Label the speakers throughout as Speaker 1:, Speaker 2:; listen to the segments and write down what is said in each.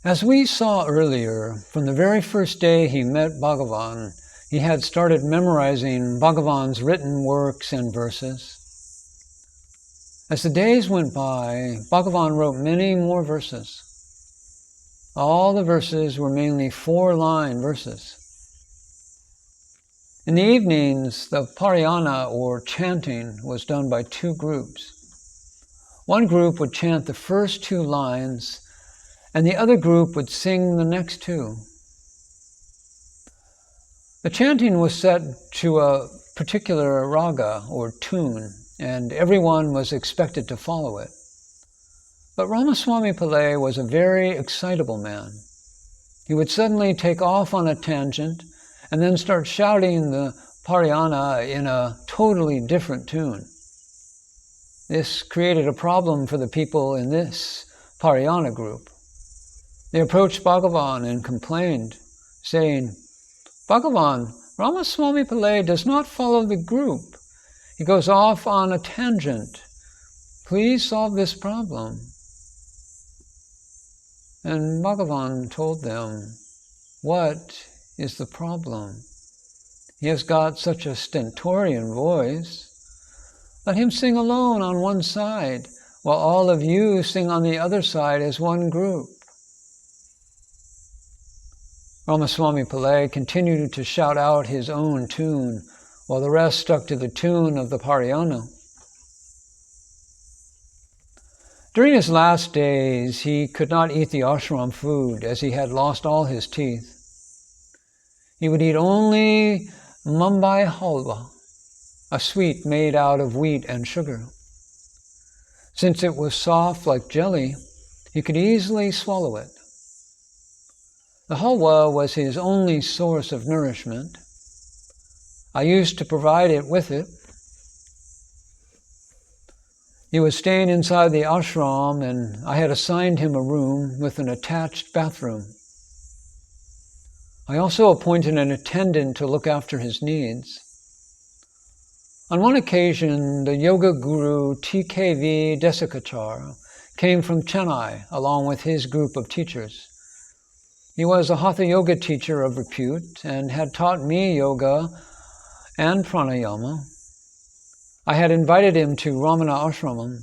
Speaker 1: As we saw earlier, from the very first day he met Bhagavan, he had started memorizing Bhagavan's written works and verses. As the days went by, Bhagavan wrote many more verses. All the verses were mainly 4-line verses. In the evenings, the parayana, or chanting, was done by 2 groups. One group would chant the first 2 lines, and the other group would sing the next 2. The chanting was set to a particular raga, or tune, and everyone was expected to follow it. But Ramaswamy Pillai was a very excitable man. He would suddenly take off on a tangent and then start shouting the parayana in a totally different tune. This created a problem for the people in this parayana group. They approached Bhagavan and complained, saying, "Bhagavan, Ramaswamy Pillai does not follow the group. He goes off on a tangent. Please solve this problem." And Bhagavan told them, "What is the problem? He has got such a stentorian voice. Let him sing alone on one side, while all of you sing on the other side as one group." Ramaswamy Pillai continued to shout out his own tune, while the rest stuck to the tune of the parayana. During his last days, he could not eat the ashram food as he had lost all his teeth. He would eat only Mumbai halwa, a sweet made out of wheat and sugar. Since it was soft like jelly, he could easily swallow it. The halwa was his only source of nourishment. I used to provide it with it. He was staying inside the ashram, and I had assigned him a room with an attached bathroom. I also appointed an attendant to look after his needs. On one occasion, the yoga guru TKV Desikachar came from Chennai along with his group of teachers. He was a Hatha yoga teacher of repute and had taught me yoga and pranayama. I had invited him to Ramanasramam.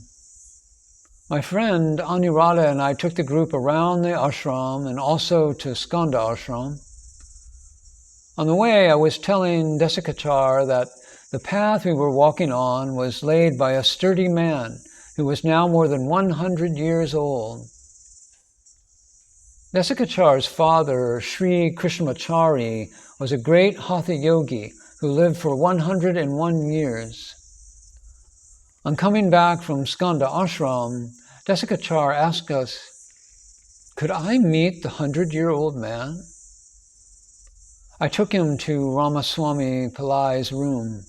Speaker 1: My friend Anuradha and I took the group around the ashram and also to Skanda ashram. On the way, I was telling Desikachar that the path we were walking on was laid by a sturdy man who was now more than 100 years old. Desikachar's father, Sri Krishnamachari, was a great Hatha yogi who lived for 101 years. On coming back from Skanda ashram, Desikachar asked us, "Could I meet the 100-year-old man?" I took him to Ramaswamy Pillai's room.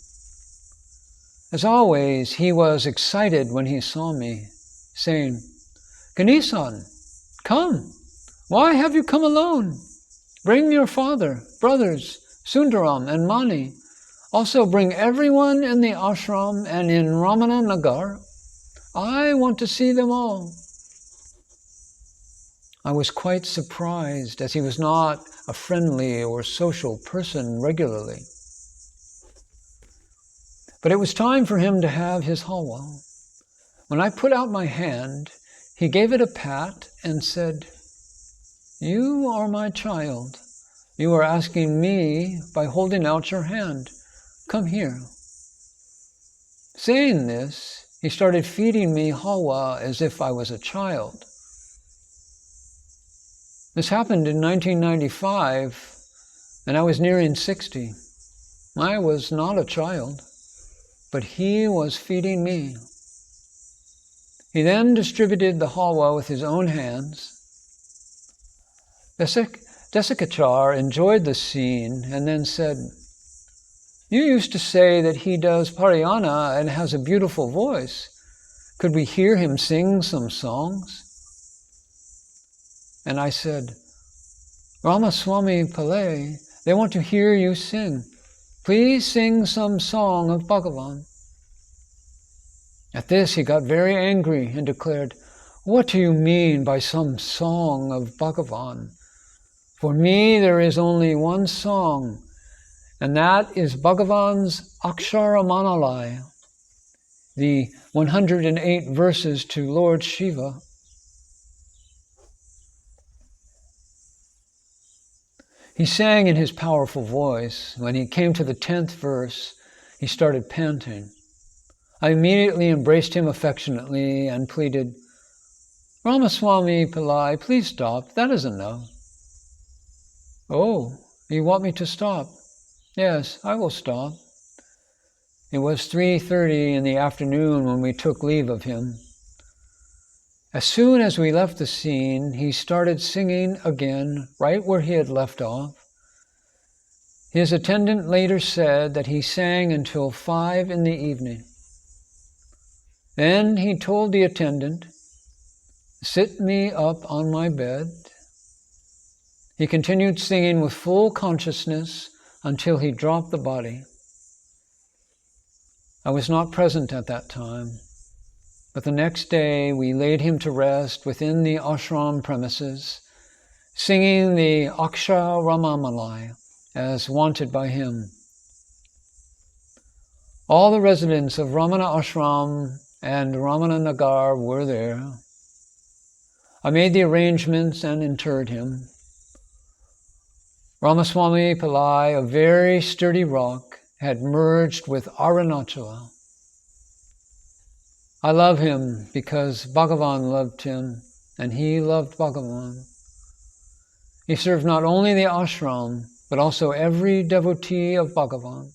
Speaker 1: As always, he was excited when he saw me, saying, "Ganesan, come! Why have you come alone? Bring your father, brothers, Sundaram and Mani. Also bring everyone in the ashram and in Ramana Nagar. I want to see them all." I was quite surprised, as he was not a friendly or social person regularly. But it was time for him to have his halwa. When I put out my hand, he gave it a pat and said, "You are my child. You are asking me by holding out your hand. Come here." Saying this, he started feeding me halwa as if I was a child. This happened in 1995, and I was nearing 60. I was not a child, but he was feeding me. He then distributed the halwa with his own hands. Desikachar enjoyed the scene and then said, "You used to say that he does parayana and has a beautiful voice. Could we hear him sing some songs?" And I said, "Ramaswamy Pillai, they want to hear you sing. Please sing some song of Bhagavan." At this, he got very angry and declared, What do you mean by some song of Bhagavan? For me, there is only one song, and that is Bhagavan's Akshara Manalaya, the 108 verses to Lord Shiva. He sang in his powerful voice. When he came to the 10th verse, he started panting. I immediately embraced him affectionately and pleaded, Ramaswamy Pillai, please stop. That is enough. Oh, you want me to stop? Yes, I will stop. It was 3:30 in the afternoon when we took leave of him. As soon as we left the scene, he started singing again right where he had left off. His attendant later said that he sang until 5 in the evening. Then he told the attendant, sit me up on my bed. He continued singing with full consciousness until he dropped the body. I was not present at that time, but the next day we laid him to rest within the ashram premises, singing the Akshara as wanted by him. All the residents of Ramana Ashram and Ramana Nagar were there. I made the arrangements and interred him. Ramaswamy Pillai, a very sturdy rock, had merged with Arunachala. I love him because Bhagavan loved him and he loved Bhagavan. He served not only the ashram, but also every devotee of Bhagavan.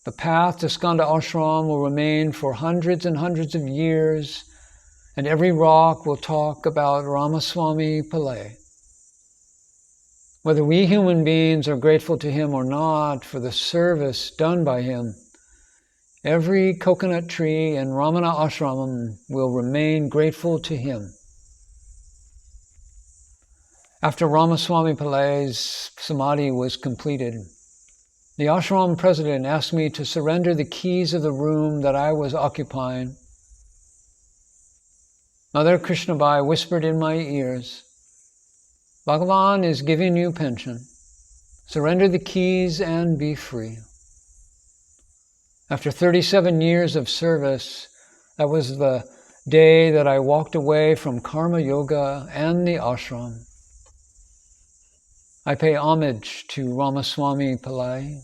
Speaker 1: The path to Skanda Ashram will remain for hundreds and hundreds of years, and every rock will talk about Ramaswamy Pillai. Whether we human beings are grateful to him or not for the service done by him, every coconut tree in Ramana Ashramam will remain grateful to him. After Ramaswamy Pillai's samadhi was completed, the ashram president asked me to surrender the keys of the room that I was occupying. Mother Krishnabai whispered in my ears, Bhagavan is giving you pension. Surrender the keys and be free. After 37 years of service, that was the day that I walked away from karma yoga and the ashram. I pay homage to Ramaswamy Pillai.